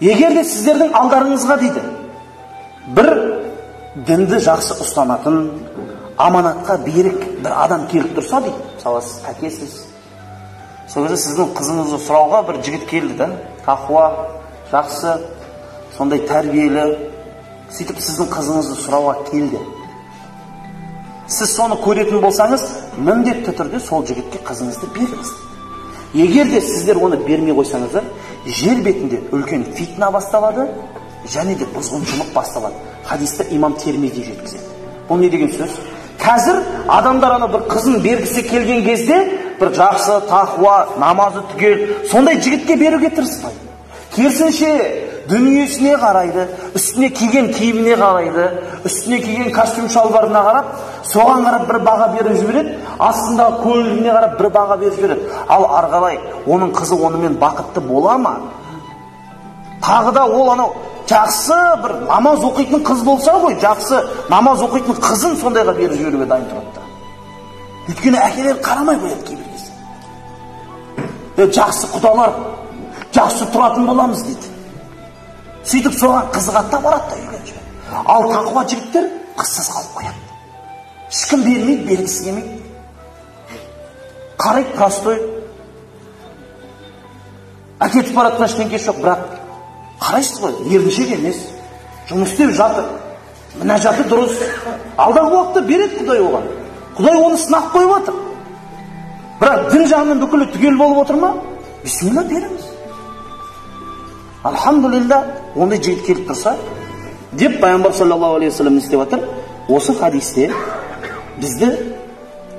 Егер де сіздердің алдарыңызға дейді бір дінді жақсы ұстанатын, аманатқа берік бір адам келіп тұрса дейді, мысалы сіз әкесіз, сол кезде сіздің қызыңызды сұрауға бір жігіт келді да, тақуа, жақсы, сондай тәрбиелі, сөйтіп сіздің қызыңызды сұрауға келді. Сіз соны көретін болсаңыз, міндетті түрде сол жігітке қызыңызды беріңіз. Егер де сіздер оны бермей қойсаңыздар, жер бетінде үлкен фитна басталады, және де бұзғыншылық басталады. Хадисті имам Термизи жеткізеді. Бұл не деген сөз? Қазір адамдар ана бір қызын бергісі келген кезде, бір жақсы, тақуа, намазы түгел, сондай жігітке беруге тырыспайды. Керісінше дүниесіне қарайды, үстіне киген киіміне қарайды, үстіне киген костюм шалбарына қарап, соған қарап бір баға беріп жібереді, астындағы көйлегіне қарап бір баға беріп жібереді. Ал арғалай, оның қызы онымен бақытты бола ма? Тағы да ол анау жақсы бір намаз оқитын қыз болса ғой, жақсы намаз оқитын қызын сондайға беріп жіберуге дайын тұрады. Өйткені әкелер қарамай қояды кейбір кезде. Жақсы құдалар, жақсы тұратын боламыз дейді. Сөйтіп соған қызығатта барады да үйге. Ал тақуа жігіттер қызсыз қалып қояды. Ешкім бермейді, бергісі келмейді. Қарайды, простой. Әкетіп баратқан ештеңке жоқ, бірақ қарайсыз ғой, еріншек емес. Жұмыс істеп жатыр. Мінәжаты дұрыс. Алдағы уақытта береді Құдай оған. Құдай оны сынақ қойып отыр. Бірақ дін жағынан бүкілі түгел болып отыр ма? Бисмилла, беріңіз. Алхамдулилля, ондай жігіт келіп тұрса, деп пайғамбар саллаллаху алейхи вассалам істеп жатыр. Осы хадисте бізді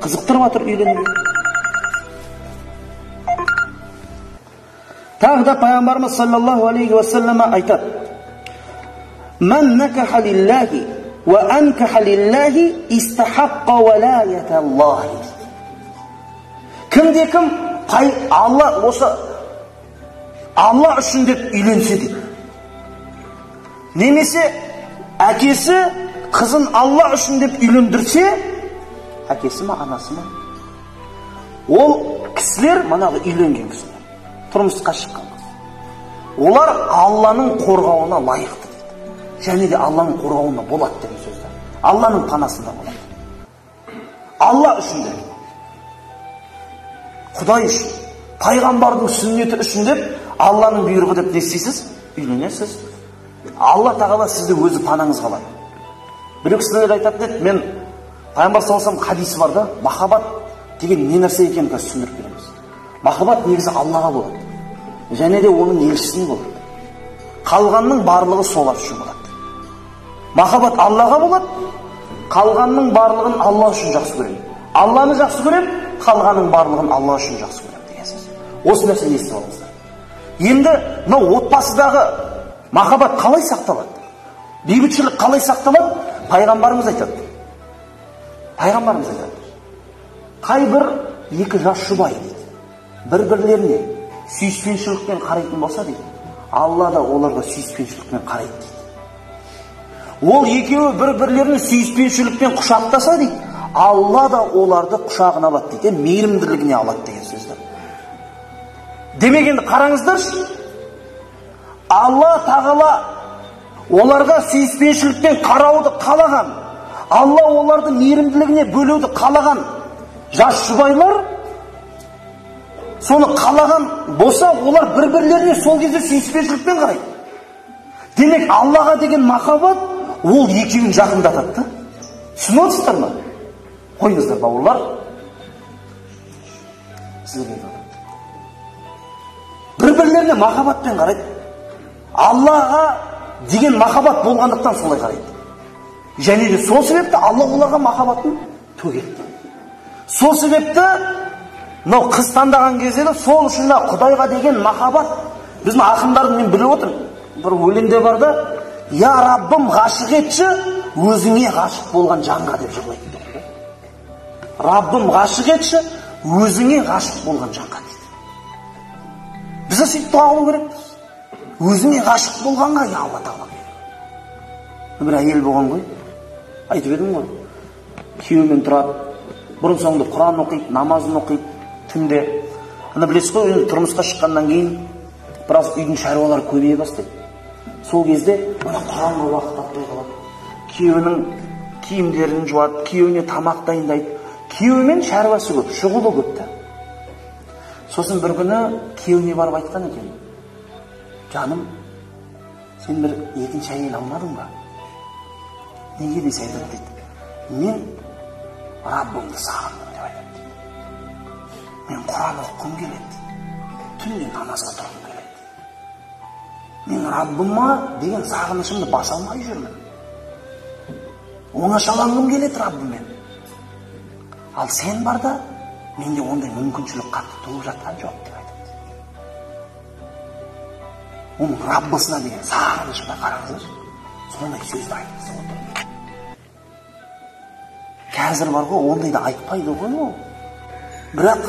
қызықтырып жатыр үйленуге. Тағы да пайғамбарымыз саллаллаху алейхи вассалам айтады: "Ман накаха лиллахи ва анкаха лиллахи истахаққа валаяталлахи." Кімде-кім Алла осы Алла үшін деп үйленсе дейді. Немесе әкесі қызын Алла үшін деп үйлендірсе, әкесі ма, анасы ма? Ол кісілер, манағы үйленген кісілер, тұрмысқа шыққан кісілер. Олар Алланың қорғауына лайықты дейді. Және де Алланың қорғауына болады деген сөздер. Алланың панасында болады. Алла үшін деп. Құдай үшін, пайғамбардың сүннеті үшін деп, Алланың бұйрығы деп не істейсіз? Үйленесіз. Алла тағала сізді өзі панаңыз қалады. Бір кісілер айтатын еді, мен пайғамбар саллаллаху алейхи хадисі бар да, махаббат деген не нәрсе екенін қазір түсіндіріп береміз. Махаббат негізі Аллаға болады. Және де оның елшісіне болады. Қалғанның барлығы солар үшін болады. Махаббат Аллаға болады, қалғанның барлығын Алла үшін жақсы көремін. Алланы жақсы көремін, қалғанның барлығын Алла үшін жақсы көремін деген сөз. Осы нәрсені естіп алыңыздар. Енді мынау отбасыдағы махаббат қалай сақталады? Бейбітшілік қалай сақталады? Пайғамбарымыз айтады. Пайғамбарымыз айтады. Қай бір екі жас жұбай дейді, бір-бірлеріне сүйіспеншілікпен қарайтын болса дейді, Алла да оларға сүйіспеншілікпен қарайды дейді. Ол екеуі бір-бірлеріне сүйіспеншілікпен құшақтаса дейді, Алла да оларды құшағына алады дейді, мейірімділігіне алады деген сөздер. Демек енді қараңыздаршы, Алла тағала оларға сүйіспеншілікпен қарауды қалаған, Алла оларды мейірімділігіне бөлуді қалаған жас жұбайлар, соны қалаған болса, олар бір-бірлеріне сол кезде сүйіспеншілікпен қарайды. Демек Аллаға деген махаббат ол екеуін жақындатады да. Түсініп отырсыздар ма? Қойыңыздар бауырлар. Бір-бірлеріне махаббатпен қарайды. Аллаға деген махаббат болғандықтан солай қарайды. Және де сол себепті Алла оларға махаббатын төгеді. Сол себепті мынау қыз таңдаған кезде де сол үшін Құдайға деген махаббат. Біздің ақындардың мен біліп отырмын. Бір өлеңде бар да, я Раббым ғашық етші, өзіңе ғашық болған жанға деп жырлайды. Раббым ғашық етші, өзіңе ғашық болған жанға дейді. Біз сөйтіп дұға қылу керекпіз. Өзіңе ғашық болғанға я Алла тағала. Бір әйел болған ғой, айтып едім ғой, күйеуімен тұрады, бұрын соңды Құран оқиды, намазын оқиды, түнде. Ана білесіз ғой, тұрмысқа шыққаннан кейін біраз үйдің шаруалары көбейе бастайды. Сол кезде мына Құранға уақыт таппай қалады. Күйеуінің киімдерін жуады, күйеуіне тамақ дайындайды. Күйеуімен шаруасы көп, шұғылы көп та. Сосын бір күні күйеуіне барып айтқан екен: "Жаным, сен бір екінші әйел алмадың ба?" "Неге?" десе айтады дейді: "Мен Раббымды сағындым" деп айтады дейді. "Мен Құран оқығым келеді. Түнде намазға тұрғым келеді. Мен Раббыма деген сағынышымды баса алмай жүрмін. Оңашаланғым келеді Раббыммен. Ал сен барда, менде ондай мүмкіншілік қатты туып жатқан жоқ" деп айтады. Оның Раббысына деген сағынышына қараңыздар. Сондай сөзді айтқысы отыр. Қазір бар ғой, ондайды айтпайды ғой ол. Бірақ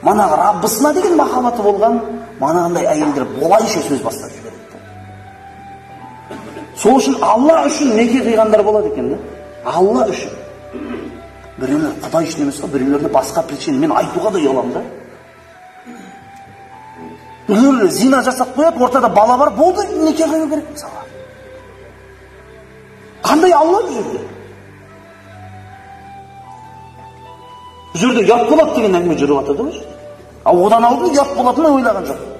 манағы Раббысына деген махаббаты болған, манағындай әйелдер болайша сөз бастап жібереді. Сол үшін Алла үшін неке қиғандар болады екен да. Алла үшін. Біреулер Құдай үшін емес қой, біреулерді басқа причина. Мен айтуға да ұяламын да. Біреулер зина жасап қояды, ортада бала бар, болды, неке қию керек мысалы. Қандай Алла бұл жерде? Бұл жерде ұят болады деген әңгіме жүріп жатыр да бұл жерде. Ал одан алдын ұят болатынын ойлаған жоқ.